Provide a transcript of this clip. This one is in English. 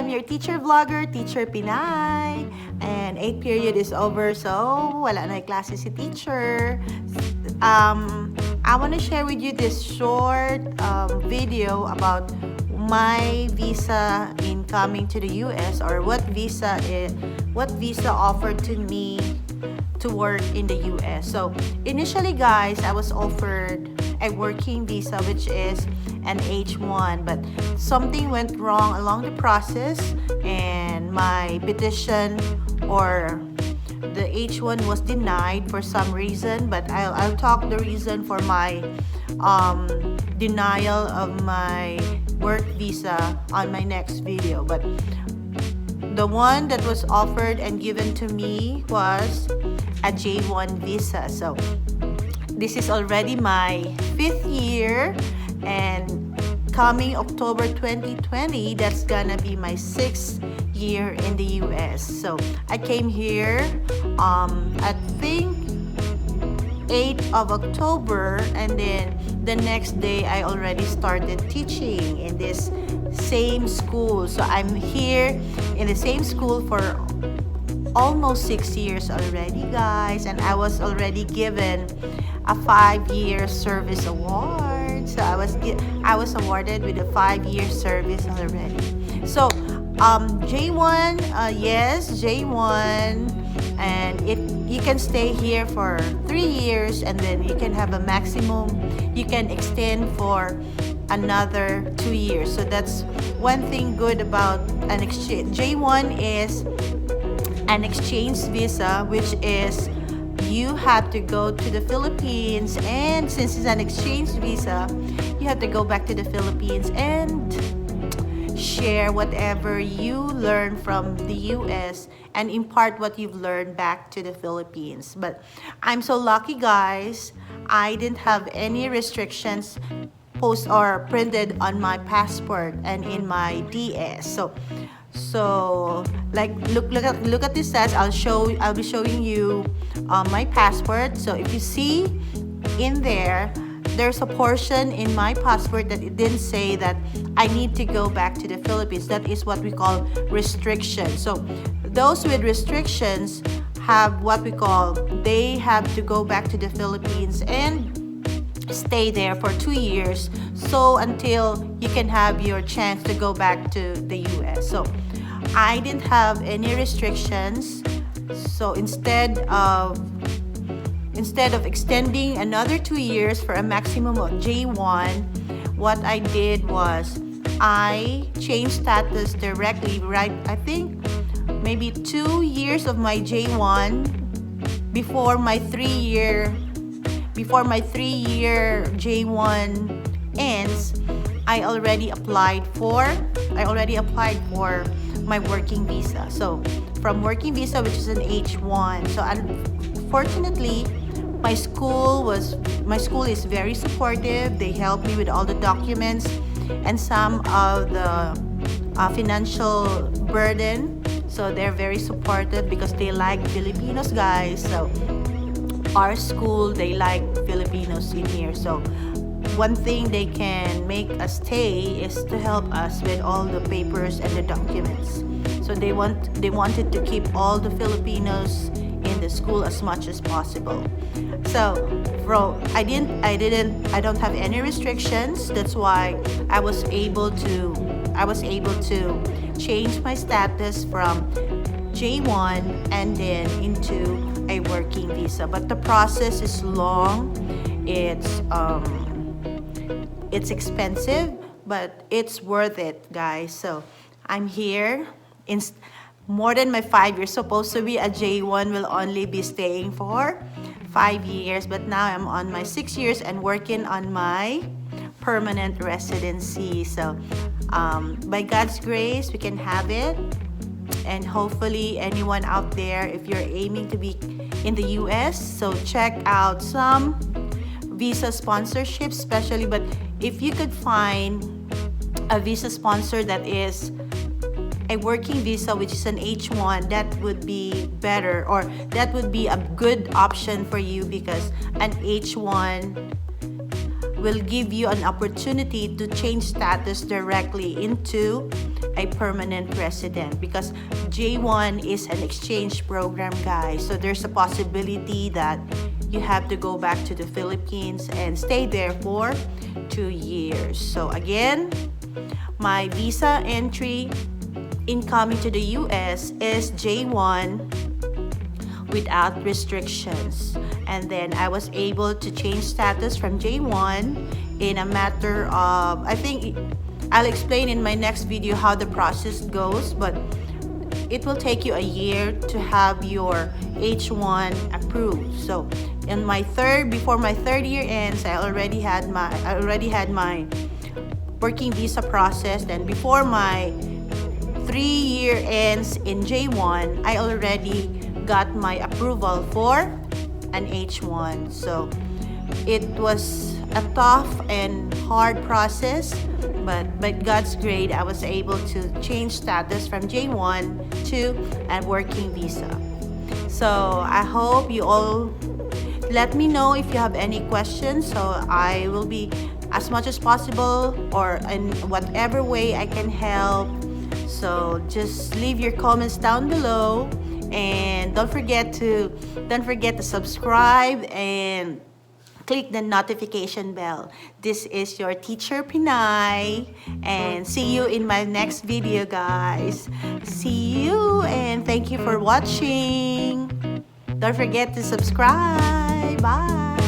I'm your teacher vlogger, Teacher Pinay. And 8th period is over, so wala na klase si teacher. I want to share with you this short video about my visa in coming to the US, or what visa offered to me to work in the US. So initially, guys, I was offered a working visa, which is an H1, but something went wrong along the process, and my petition, or the H1, was denied for some reason. But I'll talk the reason for my denial of my work visa on my next video. But the one that was offered and given to me was a J1 visa. So this is already my 5th year, and coming October 2020, that's gonna be my 6th year in the US. So I came here I think 8th of October, and then the next day I already started teaching in this same school. So I'm here in the same school for almost 6 years already, guys, and I was already given a 5-year service award. So I was awarded with a 5-year service already. So J1, yes, J1, and you can stay here for 3 years, and then you can have a maximum, you can extend for another 2 years. So that's one thing good about an exchange. J1 is an exchange visa, which is you have to go to the Philippines, and since it's an exchange visa, you have to go back to the Philippines and share whatever you learn from the US and impart what you've learned back to the Philippines. But I'm so lucky, guys, I didn't have any restrictions post or printed on my passport and in my DS. So like look at this stats. I'll be showing you my passport. So if you see in there's a portion in my passport that it didn't say that I need to go back to the Philippines. That is what we call restrictions. So those with restrictions have what we call, they have to go back to the Philippines and stay there for 2 years, so until you can have your chance to go back to the US. So I didn't have any restrictions. So instead of extending another 2 years for a maximum of J1, what I did was I changed status directly, right? I think maybe 2 years of my J1 before my 3-year J1 ends. I already applied for my working visa. So from working visa, which is an H1. So unfortunately, my school is very supportive. They helped me with all the documents and some of the financial burden. So they're very supportive because they like Filipinos, guys. So our school, they like Filipinos in here. So one thing they can make us stay is to help us with all the papers and the documents. So they wanted to keep all the Filipinos in the school as much as possible. So I don't have any restrictions. That's why I was able to change my status from J1 and then into a working visa. But the process is long. It's expensive, but it's worth it, guys. So I'm here in more than my 5 years. Supposed to be a J1 will only be staying for 5 years, but now I'm on my 6 years and working on my permanent residency. So by God's grace, we can have it. And hopefully anyone out there, if you're aiming to be in the US, so check out some visa sponsorships, especially. But if you could find a visa sponsor that is a working visa, which is an H1, that would be better, or that would be a good option for you, because an H1 will give you an opportunity to change status directly into a permanent resident, because J1 is an exchange program, guys. So there's a possibility that you have to go back to the Philippines and stay there for 2 years. So again, my visa entry incoming to the US is J1 without restrictions. And then I was able to change status from J1 in a matter of, I think I'll explain in my next video how the process goes, but it will take you a year to have your H1 approved. So in before my third year ends, I already had my working visa process. Then before my 3-year ends in J1, I already got my approval for an H1. So it was a tough and hard process, but by God's grace, I was able to change status from J1 to a working visa. So I hope you all let me know if you have any questions. So I will be as much as possible, or in whatever way I can help. So just leave your comments down below, and don't forget to subscribe and click the notification bell. This is your teacher Pinay, and see you in my next video, guys. See you, and thank you for watching. Don't forget to subscribe. Bye.